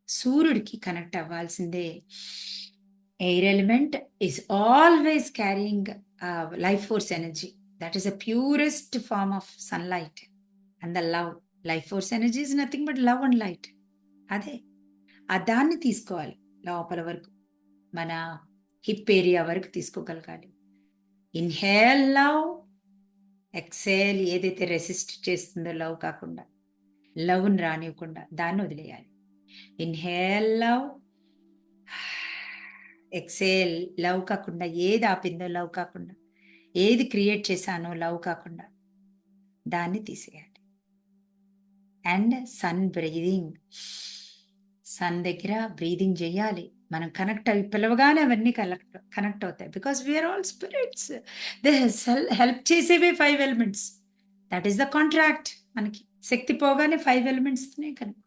సూర్యుడికి కనెక్ట్ అవ్వాల్సిందే. Air element is always carrying life force energy. That is the purest form of sunlight and the love. Life force energy is nothing but love and light. అదే దాన్ని తీసుకోవాలి లోపల వరకు, మన hip area వరకు తీసుకోగలగాలి. ఇన్హేల్ లవ్, ఎక్సేల్ ఏదైతే resist చేస్తుందో లవ్ కాకుండా, లవ్ని రానివ్వకుండా దాన్ని వదిలేయాలి. ఇన్హేల్ లవ్, ఎక్సేల్ లవ్ కాకుండా, ఏది ఆపిందో లవ్ కాకుండా, ఏది క్రియేట్ చేశానో లవ్ కాకుండా దాన్ని తీసేయాలి. అండ్ సన్ బ్రీదింగ్, సన్ దగ్గర బ్రీదింగ్ చేయాలి. మనం కనెక్ట్ అవి పిలవగానే అవన్నీ కనెక్ట్ అవుతాయి. Because we are all spirits. They help చేసేవే 5 elements. That is the contract. మనకి శక్తి పోగానే 5 ఎలిమెంట్స్నే కనుక